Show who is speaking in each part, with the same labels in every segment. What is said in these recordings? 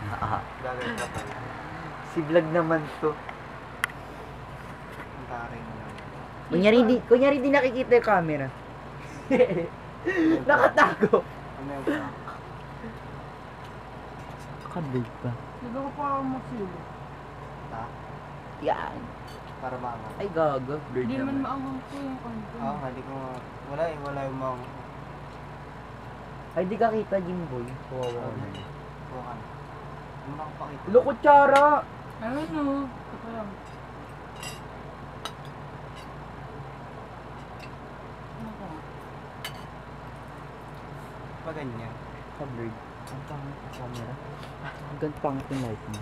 Speaker 1: Gagawin ka pala.
Speaker 2: Si vlog naman to.
Speaker 1: Ang taray mo naman.
Speaker 2: Kunyari di nakikita yung camera. Nakatago.
Speaker 1: Ano yung prank?
Speaker 2: Kabig pa.
Speaker 3: Hindi ko pa magsilo.
Speaker 1: Ha?
Speaker 2: Yan.
Speaker 1: Para maangat.
Speaker 2: Ay gago. Bird
Speaker 3: Hindi naman
Speaker 2: naman.
Speaker 3: maangang ko yung konti.
Speaker 1: Oo, hindi ko wala yung mga
Speaker 2: Ay di ka kita Jimboy. Kawawa ka na.
Speaker 1: bukan. Hindi mo nakapakita.
Speaker 2: Lo, kutsara!
Speaker 3: Ayun o. Ito lang. Ano ko?
Speaker 1: Pa ganyan.
Speaker 2: Sa bird. Ang pangit ang camera. Ang ganda pangit yung light mo.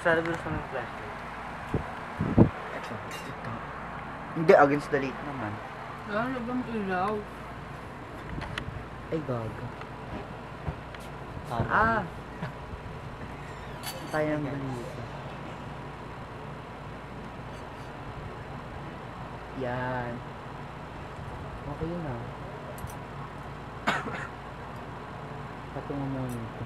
Speaker 1: Sana ba sa mga flashlight?
Speaker 2: Ito. Hindi, against the light naman.
Speaker 3: Lalo bang ilaw?
Speaker 2: Ay gago.
Speaker 1: Sana.
Speaker 2: Tayo ng balita. Yan. Okay yun ah. Patungo mo nito.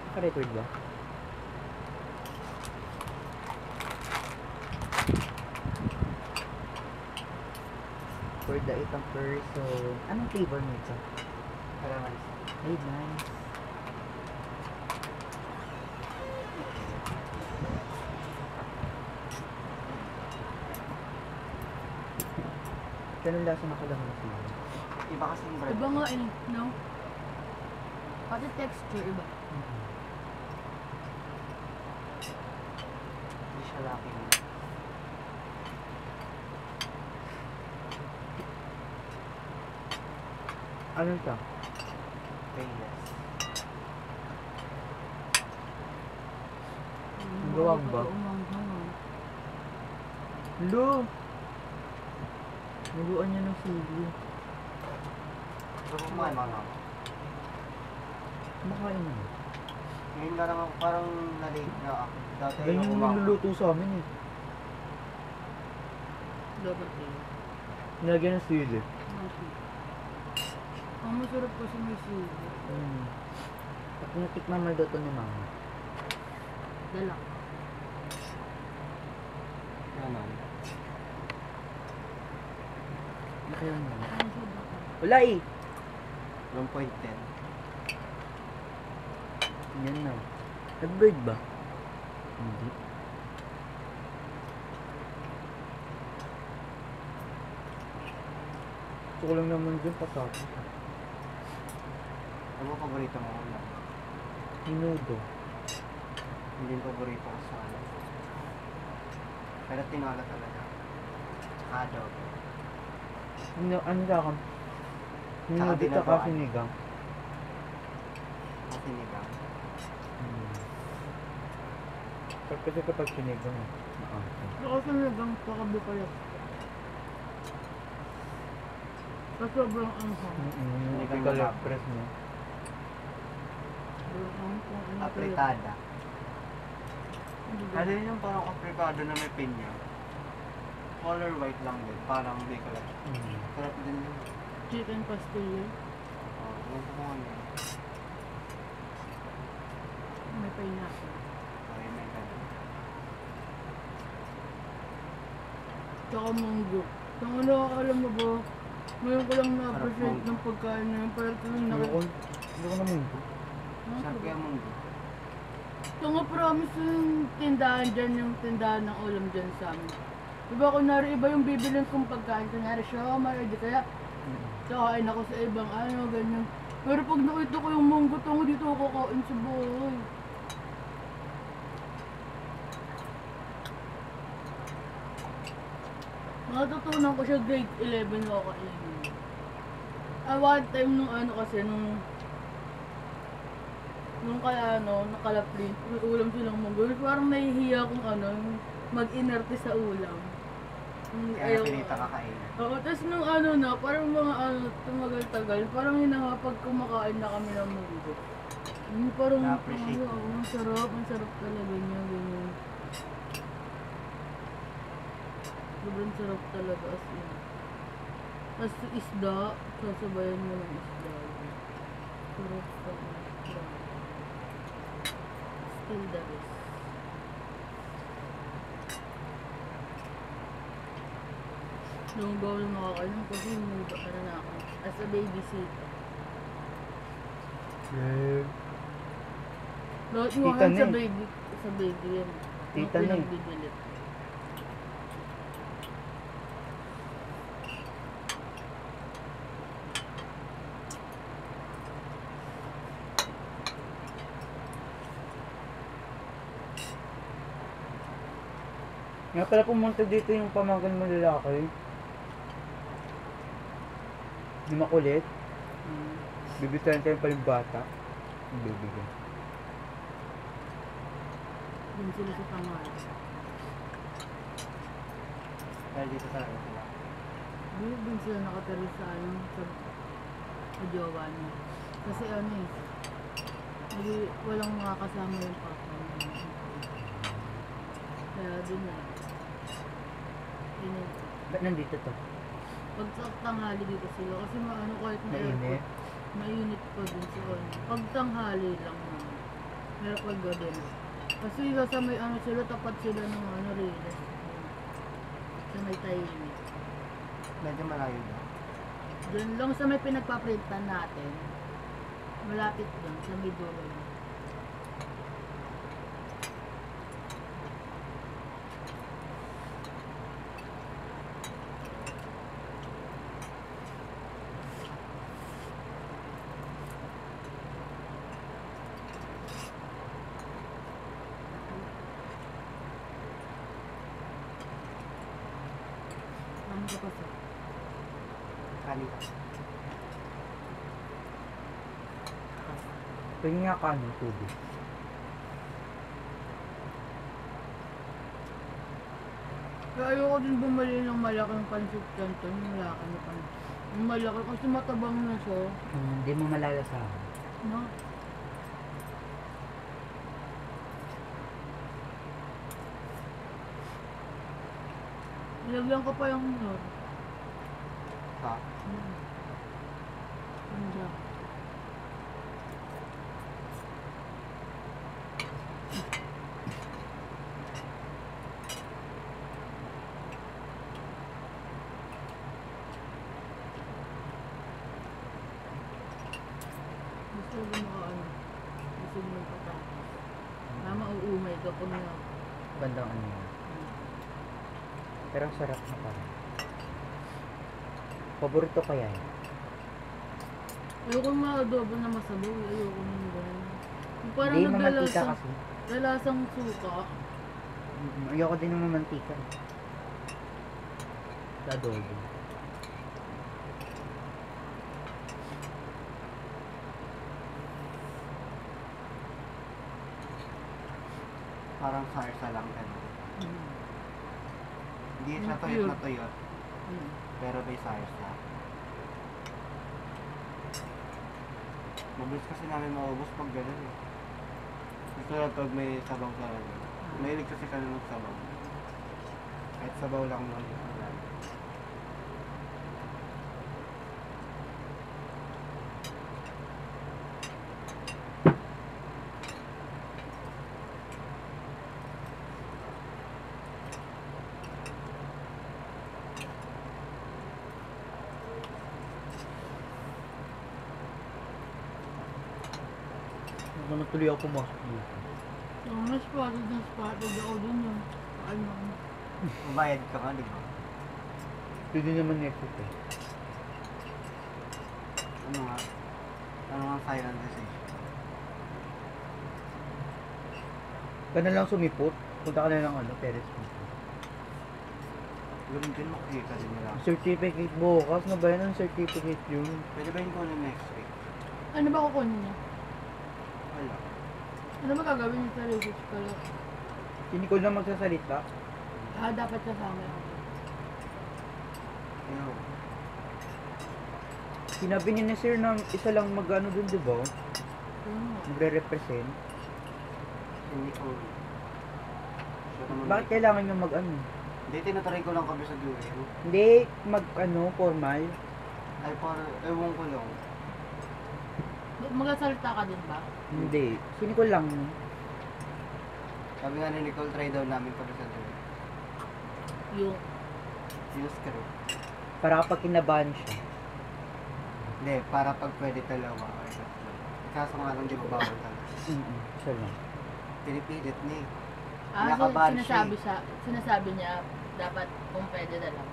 Speaker 2: Naka-record ba? For the itang person. Anong flavor nito?
Speaker 1: Kailangan.
Speaker 2: Ay, nice. Ganun lasa nakalang na sila.
Speaker 1: Iba kasi yung bread.
Speaker 3: Iba nga eh, no? Pati texture iba.
Speaker 1: Hindi siya laki.
Speaker 2: Ano ito?
Speaker 1: Payless.
Speaker 2: Ang gawang ba? Lo! Naluan niya ng sili.
Speaker 1: Pero kumain mga ako.
Speaker 2: Kumakain na.
Speaker 1: Ngayon na naman parang na-late na ako. Dati
Speaker 2: Ganyan yung niluluto sa amin eh.
Speaker 3: Dapat eh.
Speaker 2: Nilagyan ng sili.
Speaker 3: Ang masarap kasi may sili.
Speaker 2: At natikman mo daw ito ni mama.
Speaker 3: Dala.
Speaker 1: Ganon.
Speaker 2: Nakaya mo.
Speaker 3: Ang sarap.
Speaker 2: Wala eh!
Speaker 1: 1.10.
Speaker 2: Yan na. Nag-bird ba? Hindi. Gusto ko lang naman dyan patatas.
Speaker 1: Ano ba paborito mo ulam?
Speaker 2: Minudo.
Speaker 1: Hindi yung paborito ko sa ano. Pero tinola talaga. Adobo.
Speaker 2: Ano ka kam? Minudo
Speaker 1: Tsaka
Speaker 2: tsaka
Speaker 1: dinuguan.
Speaker 2: sinigang.
Speaker 1: At sinigang.
Speaker 2: Kasi kapag sinigang eh.
Speaker 3: Ako sa nagang pakabi pala. Sa sobrang anghang.
Speaker 2: Hindi ka
Speaker 1: Sinigang na
Speaker 2: press mo.
Speaker 3: Sobrang anghang.
Speaker 1: Apritada.
Speaker 3: Hindi
Speaker 1: Ano yun yung parang aprikado na may pinya? Color white lang din. Parang may color. Sarap din yun.
Speaker 3: Chicken pastillo.
Speaker 1: Yung kung ano.
Speaker 3: May pineapple.
Speaker 1: Ay, may ganun.
Speaker 3: Tsaka munggo. Kung ano, alam mo ba, ngayon ko lang na-appreciate
Speaker 1: munggo.
Speaker 3: ng pagkain na yun. Parang ito yung
Speaker 2: Hindi ko naman ito.
Speaker 1: Sarap kaya munggo.
Speaker 3: Ito nga promise yung tindahan dyan, yung tindahan ng ulam dyan sa amin. Diba kunwari iba yung bibilin kong pagkain, kunwari siomay, o di kaya kakain ako sa ibang ano, ganyan. Pero pag nakita ko yung munggo, tungo dito ako kakain sa buhay. Matutunan ko siya grade 11 ako kainin. One time nung ano kasi, nung kaya ano, nakalaplin, may ulam silang munggo. Parang nahihiya kung ano, mag-inerte sa ulam.
Speaker 1: Kaya pinita kakain.
Speaker 3: Oo, tapos nung ano na, parang mga ano, tumagal-tagal, parang hinahapag kumakain na kami ng munggo. Parang,
Speaker 1: Na-appreciate mo.
Speaker 3: ang sarap talaga niya, ganyan. Sobrang sarap talaga as in. Tapos isda, sasabayan mo ng isda. Pero still the best. Nung ba ako nakakainom kasi umuba na ako. As a babysitter. Lahat mo
Speaker 2: Tita
Speaker 3: sa
Speaker 2: na eh.
Speaker 3: baby. Sa baby yan.
Speaker 2: Tita na eh.
Speaker 3: Bibilit.
Speaker 2: Nga pala pumunta dito yung pamangkin mo lalaki. Yung makulit. Bibitayan kayo pa yung bata. Yung bibigyan.
Speaker 3: Dun sila sa pangal.
Speaker 1: Dahil dito talaga sila.
Speaker 3: Dun sila nakatari sa ano, sa jowa niya. Kasi ano eh, hindi, walang makakasama yung papa niya. Kaya dun na. Yun eh.
Speaker 2: Ba't nandito to?
Speaker 3: Pag sa tanghali dito sila, kasi maano kahit na
Speaker 2: Mainit.
Speaker 3: mainit pa dun sa ano. Pag tanghali lang na. Pero pag gabi na. Kasi sa may ano sila, tapat sila ng ano, Riles. Sa may tahimik.
Speaker 1: Medyo malayo na.
Speaker 3: Doon lang sa may pinagpaprintan natin. Malapit doon, sa may dulo. Ano ka pa sa?
Speaker 1: Kanina.
Speaker 2: Tingin nga ka ng tubig.
Speaker 3: Kaya ayoko din bumali ng malaking pancit canton, yung laki na pancit. Yung malaki, kasi matabang na siya.
Speaker 2: Hindi mo malalasahan.
Speaker 3: No? Nilagyan ko pa yung nor.
Speaker 1: Ha?
Speaker 3: Hindi. Gusto ko makaano. Gusto mo magpatapos. Mama, uumay ka pag na.
Speaker 2: Bandang ano yan. Pero ang sarap na parang. Paborito kaya yan?
Speaker 3: Ayoko ma-adobo na masabaw. Ayoko nang gano'n. Yung parang
Speaker 2: Hindi, mamantika
Speaker 3: naglalasang,
Speaker 2: kasi.
Speaker 3: lalasang suka.
Speaker 2: Ayoko din ng mamantika. Sa adobo.
Speaker 1: Parang sarsa lang gano'n.
Speaker 3: Mm.
Speaker 1: Hindi siya
Speaker 3: Cute.
Speaker 1: tuyot na tuyot.
Speaker 3: Mm.
Speaker 1: Pero may sarsa. Mabilis kasi namin maubos pag gano'n eh. Gusto lang pag may sabaw talaga. Mahilig kasi kami magsabaw. Kahit sabaw lang mo.
Speaker 2: Huwag na tuloy ako pumasok dito.
Speaker 3: Yung na-spotted ako dun yung ano.
Speaker 1: Mabayad ka nga, di ba?
Speaker 2: Pwede naman next week eh.
Speaker 1: Ano nga? Ano nga silent decision?
Speaker 2: Ka na lang sumipot. Punta ka na lang ano, Perez.
Speaker 1: Gawin din makikita din nila.
Speaker 2: Certificate bukas. Na ba yan ang certificate yun?
Speaker 1: Pwede ba yung kunin next week?
Speaker 3: Ano ba kukunin niya?
Speaker 1: Wala.
Speaker 3: Ano ba gagawin niya sa research ko lang?
Speaker 2: Hindi ko lang magsasalita.
Speaker 3: Dapat kasama ako.
Speaker 1: Ew.
Speaker 2: Sinabi niya ni sir na isa lang mag-ano dun, di ba?
Speaker 3: Oo.
Speaker 2: Magre-represent.
Speaker 1: Hindi ko. Siya naman
Speaker 2: Bakit kailangan nyo mag-ano?
Speaker 1: Hindi, tinatry ko lang kami sa duel.
Speaker 2: Hindi mag-ano, formal.
Speaker 1: Ay, para, ewan ko lang.
Speaker 3: Magsasalita ka din ba?
Speaker 2: Hindi. Sini ko lang.
Speaker 1: Sabi nga ni Nicole, try daw namin pag sa doon.
Speaker 3: Yung,
Speaker 1: Use ka rin.
Speaker 2: Para kapag kinabahan siya.
Speaker 1: Hindi, para pag pwede dalawa or tatlo. Kaso nga lang di ba bawal talaga.
Speaker 2: Siya lang.
Speaker 1: Pinipilit niya eh.
Speaker 3: so
Speaker 1: Nakaban siya
Speaker 3: sinasabi niya, dapat kung pwede na lang.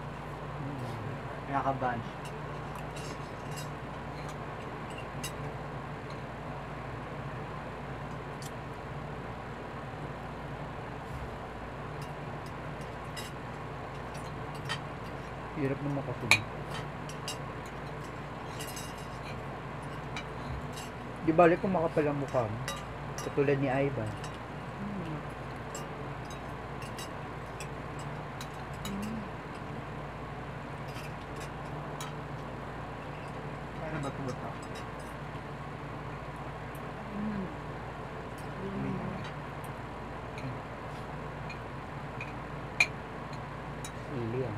Speaker 1: Pinakaban siya.
Speaker 2: Hirap naman kasi. Di balik kung makapal ang mukha mo. Katulad ni Ivan.
Speaker 1: Ano ba ito ba ito?
Speaker 2: Sili yan.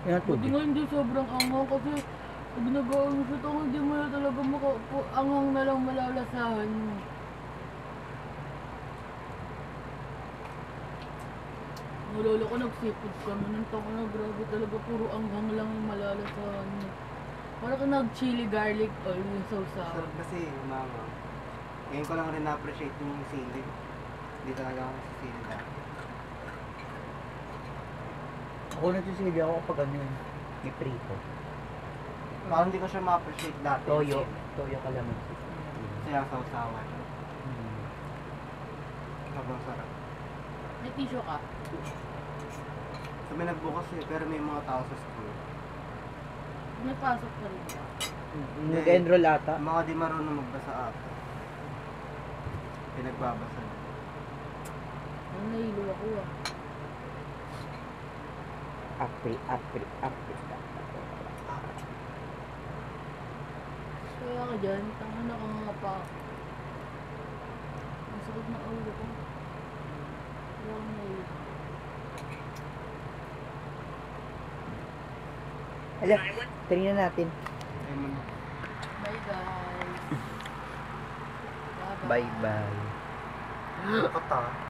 Speaker 2: Yan ang
Speaker 3: Buti
Speaker 2: tubig.
Speaker 3: nga hindi sobrang anghang kasi pag nag-aano siya ito, hindi mo na talaga anghang na lang malalasahan mo. Nalala ko nagsipod kami ng tango na grabe talaga puro anghang lang yung malalasahan mo. Parang ka nag-chili garlic oil yung sausaw.
Speaker 1: Sarap kasi, mama. Ngayon ko lang rin na-appreciate yung sili. Hindi talaga ako sa sili dati.
Speaker 2: Ako nagsisili ako kapag ano yun. May prito.
Speaker 1: Parang hindi ko siya ma-appreciate dati.
Speaker 2: Toyo. Toyo kalamansi.
Speaker 1: Kasi ang sausawan. Sobrang sarap.
Speaker 3: May tissue ka?
Speaker 1: So may nagbukas eh, pero may mga tao sa school.
Speaker 3: May pasok ka rin ba?
Speaker 2: Nag-enroll ata.
Speaker 1: Yung mga di marunong magbasa ata. Pinagbabasa.
Speaker 3: Ang nahilo ako ah.
Speaker 2: Apri.
Speaker 3: Kaya ka dyan, tanga na ka nga pa. Ang sakit na ulo ko. Kaya ako nahilo.
Speaker 2: Ala, tingnan natin.
Speaker 1: Ay mo na.
Speaker 3: Bye guys.
Speaker 2: Bye-bye.
Speaker 1: Kata.